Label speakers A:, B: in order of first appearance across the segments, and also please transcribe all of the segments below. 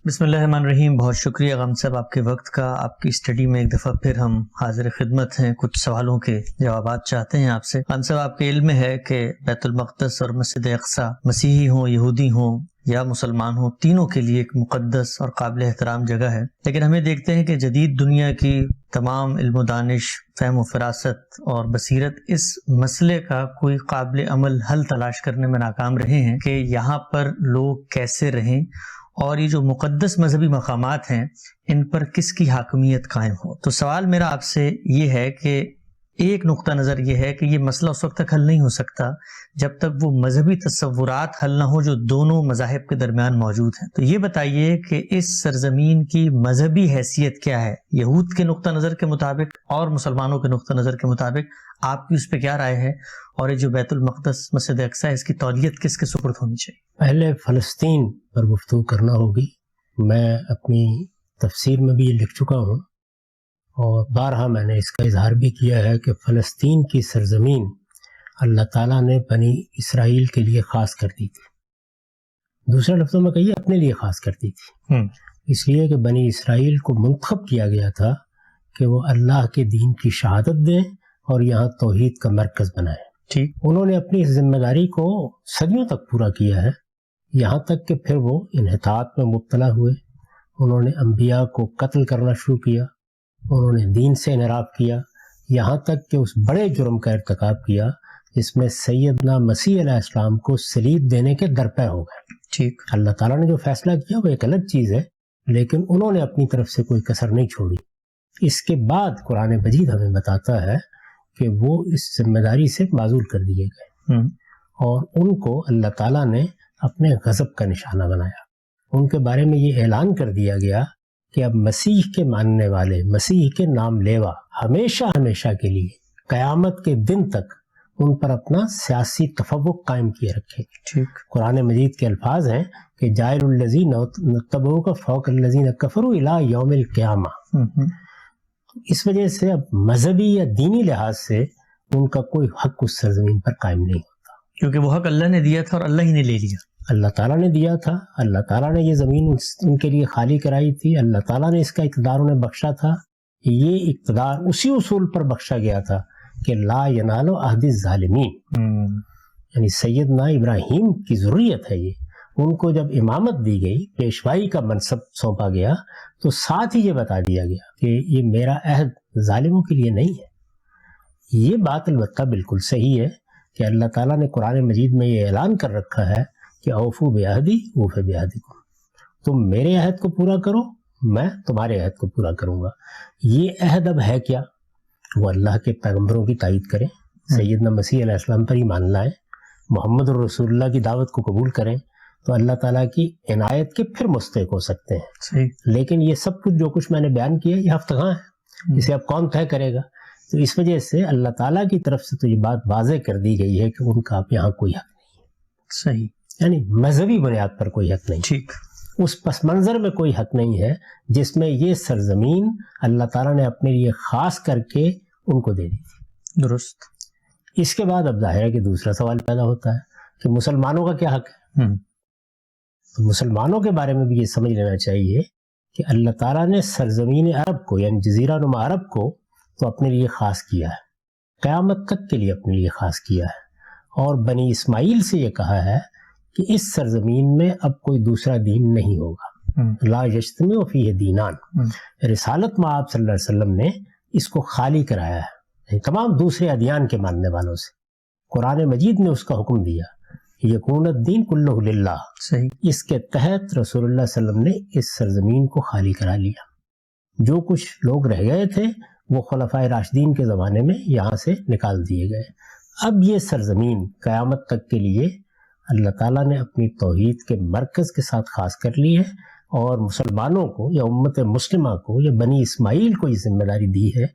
A: بسم اللہ الرحمن الرحیم. بہت شکریہ غم صاحب آپ کے وقت کا. آپ کی اسٹڈی میں ایک دفعہ پھر ہم حاضر خدمت ہیں. کچھ سوالوں کے جوابات چاہتے ہیں آپ سے. غم صاحب آپ کے علم میں ہے کہ بیت المقدس اور مسجد اقصی مسیحی ہوں، یہودی ہوں یا مسلمان ہوں، تینوں کے لیے ایک مقدس اور قابل احترام جگہ ہے. لیکن ہمیں دیکھتے ہیں کہ جدید دنیا کی تمام علم و دانش، فہم و فراست اور بصیرت اس مسئلے کا کوئی قابل عمل حل تلاش کرنے میں ناکام رہے ہیں کہ یہاں پر لوگ کیسے رہیں اور یہ جو مقدس مذہبی مقامات ہیں ان پر کس کی حاکمیت قائم ہو. تو سوال میرا آپ سے یہ ہے کہ ایک نقطہ نظر یہ ہے کہ یہ مسئلہ اس وقت تک حل نہیں ہو سکتا جب تک وہ مذہبی تصورات حل نہ ہو جو دونوں مذاہب کے درمیان موجود ہیں. تو یہ بتائیے کہ اس سرزمین کی مذہبی حیثیت کیا ہے یہود کے نقطہ نظر کے مطابق اور مسلمانوں کے نقطہ نظر کے مطابق؟ آپ کی اس پہ کیا رائے ہے؟ اور یہ جو بیت المقدس مسجد اقصی اس کی تولیت کس کے سپرد ہونی چاہیے؟
B: پہلے فلسطین پر گفتگو کرنا ہوگی. میں اپنی تفسیر میں بھی یہ لکھ چکا ہوں اور بارہا میں نے اس کا اظہار بھی کیا ہے کہ فلسطین کی سرزمین اللہ تعالیٰ نے بنی اسرائیل کے لیے خاص کر دی تھی. دوسرے لفظوں میں کہیے اپنے لیے خاص کر دی تھی. اس لیے کہ بنی اسرائیل کو منتخب کیا گیا تھا کہ وہ اللہ کے دین کی شہادت دیں اور یہاں توحید کا مرکز بنائیں.
A: ٹھیک.
B: انہوں نے اپنی اس ذمہ داری کو صدیوں تک پورا کیا ہے، یہاں تک کہ پھر وہ انحطاط میں مبتلا ہوئے. انہوں نے انبیاء کو قتل کرنا شروع کیا، انہوں نے دین سے انحراف کیا، یہاں تک کہ اس بڑے جرم کا ارتکاب کیا جس میں سیدنا مسیح علیہ السلام کو صلیب دینے کے درپے ہو گئے.
A: ٹھیک.
B: اللہ تعالیٰ نے جو فیصلہ کیا وہ ایک الگ چیز ہے، لیکن انہوں نے اپنی طرف سے کوئی کسر نہیں چھوڑی. اس کے بعد قرآن مجید ہمیں بتاتا ہے کہ وہ اس ذمہ داری سے معزول کر دیے گئے اور ان کو اللہ تعالیٰ نے اپنے غضب کا نشانہ بنایا. ان کے بارے میں یہ اعلان کر دیا گیا کہ اب مسیح کے ماننے والے، مسیح کے نام لیوا ہمیشہ ہمیشہ کے لیے قیامت کے دن تک ان پر اپنا سیاسی تفوق قائم کیے رکھے.
A: ٹھیک.
B: قرآن مجید کے الفاظ ہیں کہ جائر الذین نتبعوک فوق الذین کفروا الی یوم القیامہ. اس وجہ سے اب مذہبی یا دینی لحاظ سے ان کا کوئی حق اس سرزمین پر قائم نہیں ہوتا،
A: کیونکہ وہ حق اللہ نے دیا تھا اور اللہ ہی نے لے لیا.
B: اللہ تعالیٰ نے دیا تھا، اللہ تعالیٰ نے یہ زمین ان کے لیے خالی کرائی تھی، اللہ تعالیٰ نے اس کا اقتدار انہیں بخشا تھا. یہ اقتدار اسی اصول پر بخشا گیا تھا کہ لا ینال عہد الظالمین، یعنی سیدنا ابراہیم کی ضروریت ہے یہ. ان کو جب امامت دی گئی، پیشوائی کا منصب سونپا گیا، تو ساتھ ہی یہ بتا دیا گیا کہ یہ میرا عہد ظالموں کے لیے نہیں ہے. یہ بات البتہ بالکل صحیح ہے کہ اللہ تعالیٰ نے قرآن مجید میں یہ اعلان کر رکھا ہے کہ اوفو بعہدی اوف بعہدکم، تم میرے عہد کو پورا کرو، میں تمہارے عہد کو پورا کروں گا. یہ عہد اب ہے کیا؟ وہ اللہ کے پیغمبروں کی تائید کریں، سیدنا مسیح علیہ السلام پر ایمان لائیں، محمد الرسول اللہ کی دعوت کو قبول کریں، تو اللہ تعالیٰ کی عنایت کے پھر مستحق ہو سکتے ہیں.
A: صحیح.
B: لیکن یہ سب کچھ جو کچھ میں نے بیان کیا یہ ہفتہ خواں ہے، اسے اب کون طے کرے گا؟ تو اس وجہ سے اللہ تعالیٰ کی طرف سے تو یہ بات واضح کر دی گئی ہے کہ ان کا اب یہاں کوئی حق نہیں ہے.
A: صحیح.
B: یعنی مذہبی بنیاد پر کوئی حق نہیں.
A: ٹھیک.
B: اس پس منظر میں کوئی حق نہیں ہے جس میں یہ سرزمین اللہ تعالیٰ نے اپنے لیے خاص کر کے ان کو دے دی تھی.
A: درست.
B: اس کے بعد اب ظاہر ہے کہ دوسرا سوال پیدا ہوتا ہے کہ مسلمانوں کا کیا حق ہے. تو مسلمانوں کے بارے میں بھی یہ سمجھ لینا چاہیے کہ اللہ تعالیٰ نے سرزمین عرب کو یعنی جزیرہ نما عرب کو تو اپنے لیے خاص کیا ہے، قیامت تک کے لیے اپنے لیے خاص کیا ہے، اور بنی اسماعیل سے یہ کہا ہے کہ اس سرزمین میں اب کوئی دوسرا دین نہیں ہوگا. لا یجتمع فیہ دینان. رسالت میں آپ صلی اللہ علیہ وسلم نے اس کو خالی کرایا ہے تمام دوسرے ادیان کے ماننے والوں سے. قرآن مجید نے اس کا حکم دیا یکون الدین کلہ للہ.
A: صحیح.
B: اس کے تحت رسول اللہ صلی اللہ علیہ وسلم نے اس سرزمین کو خالی کرا لیا. جو کچھ لوگ رہ گئے تھے وہ خلفائے راشدین کے زمانے میں یہاں سے نکال دیے گئے. اب یہ سرزمین قیامت تک کے لیے اللہ تعالیٰ نے اپنی توحید کے مرکز کے ساتھ خاص کر لی ہے، اور مسلمانوں کو یا امت مسلمہ کو یا بنی اسماعیل کو یہ ذمہ داری دی ہے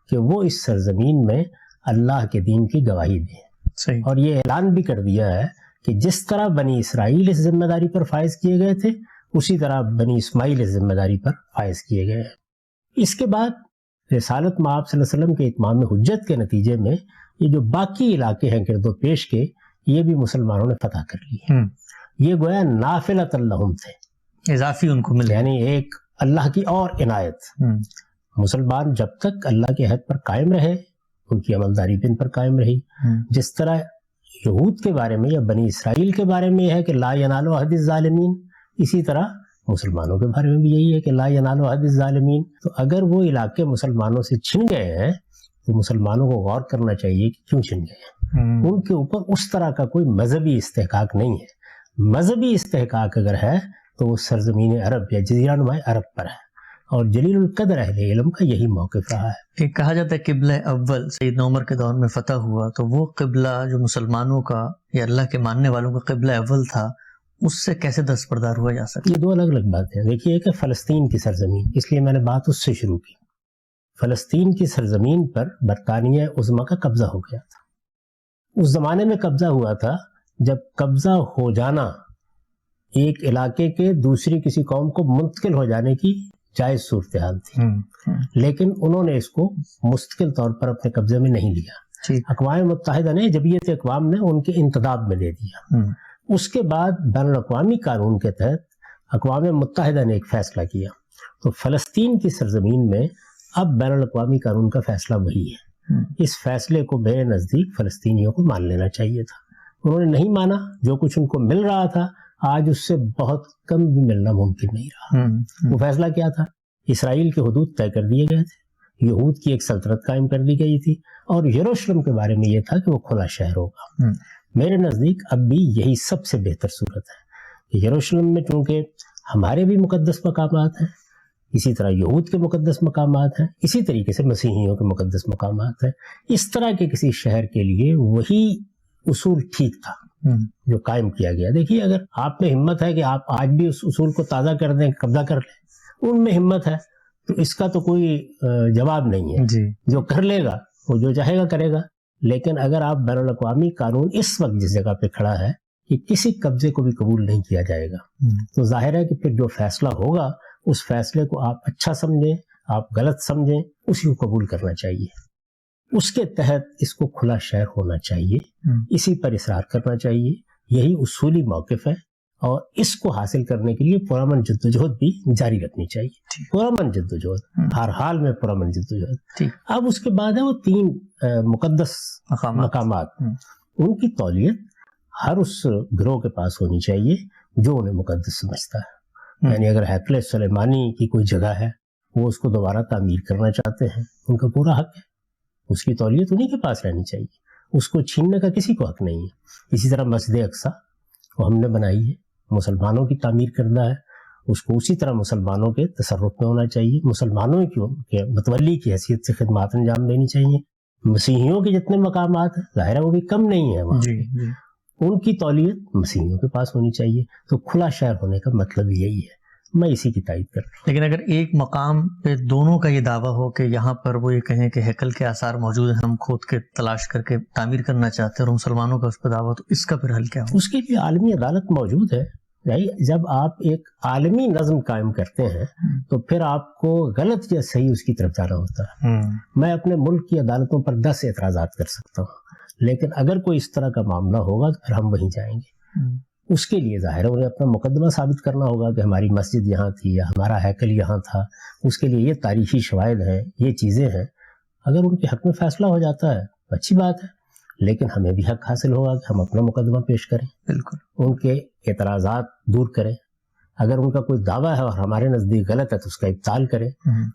B: کہ وہ اس سرزمین میں اللہ کے دین کی گواہی دیں.
A: صحیح. اور
B: یہ اعلان بھی کر دیا ہے کہ جس طرح بنی اسرائیل اس ذمہ داری پر فائز کیے گئے تھے اسی طرح بنی اسماعیل اس ذمہ داری پر فائز کیے گئے ہیں. اس کے بعد رسالت میں آپ صلی اللہ علیہ وسلم کے اتمام حجت کے نتیجے میں یہ جو باقی علاقے ہیں گرد و پیش کے، یہ بھی مسلمانوں نے فتح کر لی. یہ گویا نافلۃ لہم تھے،
A: اضافی ان کو ملے،
B: یعنی ایک اللہ کی اور عنایت. مسلمان جب تک اللہ کے عہد پر قائم رہے ان کی عملداری بھی ان پر قائم رہی. جس طرح یہود کے بارے میں یا بنی اسرائیل کے بارے میں یہ ہے کہ لا ینال عہد الظالمین، اسی طرح مسلمانوں کے بارے میں بھی یہی ہے کہ لا ینال عہد الظالمین. تو اگر وہ علاقے مسلمانوں سے چھن گئے ہیں تو مسلمانوں کو غور کرنا چاہیے کہ کیوں چھن گئے ہیں. ان کے اوپر اس طرح کا کوئی مذہبی استحقاق نہیں ہے. مذہبی استحقاق اگر ہے تو وہ سرزمین عرب یا جزیرہ نما عرب پر ہے، اور جلیل القدر اہل علم کا یہی موقف رہا ہے.
A: کہ کہا جاتا ہے قبلہ اول سیدنا عمر کے دور میں فتح ہوا تو وہ قبلہ جو مسلمانوں کا یا اللہ کے ماننے والوں کا قبلہ اول تھا اس سے کیسے دستبردار ہوا جا سکتا؟
B: یہ دو الگ الگ باتیں ہیں. دیکھیے ایک ہے فلسطین کی سرزمین، اس لیے میں نے بات اس سے شروع کی. فلسطین کی سرزمین پر برطانیہ عظمیٰ کا قبضہ ہو گیا تھا. اس زمانے میں قبضہ ہوا تھا جب قبضہ ہو جانا ایک علاقے کے دوسری کسی قوم کو منتقل ہو جانے کی جائز صورتحال تھی، لیکن انہوں نے اس کو مستقل طور پر اپنے قبضے میں نہیں لیا. اقوام متحدہ نے، جمعیت اقوام نے ان کے انتداب میں دے دیا. اس کے بعد بین الاقوامی قانون کے تحت اقوام متحدہ نے ایک فیصلہ کیا، تو فلسطین کی سرزمین میں اب بین الاقوامی قانون کا فیصلہ وہی ہے. اس فیصلے کو میرے نزدیک فلسطینیوں کو مان لینا چاہیے تھا. انہوں نے نہیں مانا. جو کچھ ان کو مل رہا تھا آج اس سے بہت کم بھی ملنا ممکن نہیں رہا. وہ فیصلہ کیا تھا؟ اسرائیل کے حدود طے کر دیے گئے تھے، یہود کی ایک سلطنت قائم کر دی گئی تھی، اور یروشلم کے بارے میں یہ تھا کہ وہ کھلا شہر ہوگا. میرے نزدیک اب بھی یہی سب سے بہتر صورت ہے کہ یروشلم میں چونکہ ہمارے بھی مقدس مقامات ہیں، اسی طرح یہود کے مقدس مقامات ہیں، اسی طریقے سے مسیحیوں کے مقدس مقامات ہیں، اس طرح کے کسی شہر کے لیے وہی اصول ٹھیک تھا جو قائم کیا گیا. دیکھیے اگر آپ میں ہمت ہے کہ آپ آج بھی اس اصول کو تازہ کر دیں، قبضہ کر لیں، ان میں ہمت ہے تو اس کا تو کوئی جواب نہیں ہے. جو کر لے گا وہ جو چاہے گا کرے گا. لیکن اگر آپ بین الاقوامی قانون اس وقت جس جگہ پہ کھڑا ہے کہ کسی قبضے کو بھی قبول نہیں کیا جائے گا، تو ظاہر ہے کہ پھر جو فیصلہ ہوگا اس فیصلے کو آپ اچھا سمجھیں، آپ غلط سمجھیں، اسی کو قبول کرنا چاہیے. اس کے تحت اس کو کھلا شہر ہونا چاہیے، اسی پر اصرار کرنا چاہیے. یہی اصولی موقف ہے، اور اس کو حاصل کرنے کے لیے پرامن جدوجہد بھی جاری رکھنی چاہیے. پرامن جدوجہد، ہر حال میں پرامن جدوجہد. اب اس کے بعد ہے وہ 3 مقدس مقامات. ان کی تولیت ہر اس گروہ کے پاس ہونی چاہیے جو انہیں مقدس سمجھتا ہے. یعنی اگر ہیکل سلیمانی کی کوئی جگہ ہے، وہ اس کو دوبارہ تعمیر کرنا چاہتے ہیں، ان کا پورا حق ہے. اس کی تولیت انہی کے پاس رہنی چاہیے، اس کو چھیننے کا کسی کو حق نہیں ہے. اسی طرح مسجد اقصیٰ وہ ہم نے بنائی ہے، مسلمانوں کی تعمیر کردہ ہے، اس کو اسی طرح مسلمانوں کے تصرف میں ہونا چاہیے. مسلمانوں کے متولی کی حیثیت سے خدمات انجام دینی چاہیے. مسیحیوں کے جتنے مقامات ہیں ظاہر ہے وہ بھی کم نہیں ہیں وہاں پہ، ان کی تولیت مسیحیوں کے پاس ہونی چاہیے. تو کھلا شہر ہونے کا مطلب یہی ہے. میں اسی کی تائید کرتا ہوں.
A: لیکن اگر ایک مقام پہ دونوں کا یہ دعویٰ ہو کہ یہاں پر وہ یہ کہیں کہ ہیکل کے آثار موجود ہیں، ہم کھود کے تلاش کر کے تعمیر کرنا چاہتے ہیں، اور مسلمانوں کا اس پہ دعویٰ، تو اس کا پھر حل کیا ہو؟
B: اس کے لیے عالمی عدالت موجود ہے. جب آپ ایک عالمی نظم قائم کرتے ہیں تو پھر آپ کو غلط یا صحیح اس کی طرف جانا ہوتا ہے. میں اپنے ملک کی عدالتوں پر 10 اعتراضات کر سکتا ہوں، لیکن اگر کوئی اس طرح کا معاملہ ہوگا تو پھر ہم وہیں جائیں گے. اس کے لیے ظاہر ہے انہیں اپنا مقدمہ ثابت کرنا ہوگا کہ ہماری مسجد یہاں تھی یا ہمارا ہیکل یہاں تھا. اس کے لیے یہ تاریخی شواہد ہیں، یہ چیزیں ہیں. اگر ان کے حق میں فیصلہ ہو جاتا ہے اچھی بات ہے، لیکن ہمیں بھی حق حاصل ہوگا کہ ہم اپنا مقدمہ پیش کریں،
A: بالکل
B: ان کے اعتراضات دور کریں. اگر ان کا کوئی دعویٰ ہے اور ہمارے نزدیک غلط ہے تو اس کا ابطال کریں.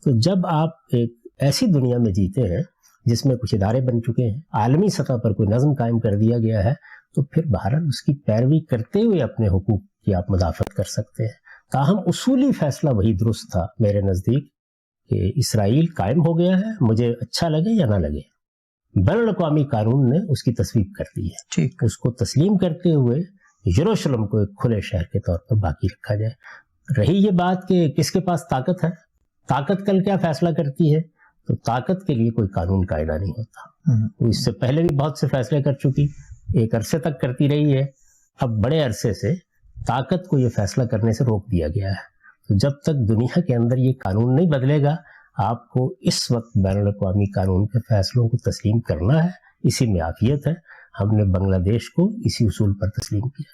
B: تو جب آپ ایک ایسی دنیا میں جیتے ہیں جس میں کچھ ادارے بن چکے ہیں، عالمی سطح پر کوئی نظم قائم کر دیا گیا ہے، تو پھر بہرحال اس کی پیروی کرتے ہوئے اپنے حقوق کی آپ مدافعت کر سکتے ہیں. تاہم اصولی فیصلہ وہی درست تھا میرے نزدیک کہ اسرائیل قائم ہو گیا ہے، مجھے اچھا لگے یا نہ لگے. بین الاقوامی قانون نے اس کی تصویب کر دی ہے. اس کو تسلیم کرتے ہوئے یروشلم کو ایک کھلے شہر کے طور پر باقی رکھا جائے. رہی یہ بات کہ کس کے پاس طاقت ہے، طاقت کل کیا فیصلہ کرتی ہے، تو طاقت کے لیے کوئی قانون قاعدہ نہیں ہوتا. وہ اس سے پہلے بھی بہت سے فیصلے کر چکی، ایک عرصے تک کرتی رہی ہے. اب بڑے عرصے سے طاقت کو یہ فیصلہ کرنے سے روک دیا گیا ہے. تو جب تک دنیا کے اندر یہ قانون نہیں بدلے گا، آپ کو اس وقت بین الاقوامی قانون کے فیصلوں کو تسلیم کرنا ہے. اسی میں عافیت ہے. ہم نے بنگلہ دیش کو اسی اصول پر تسلیم کیا.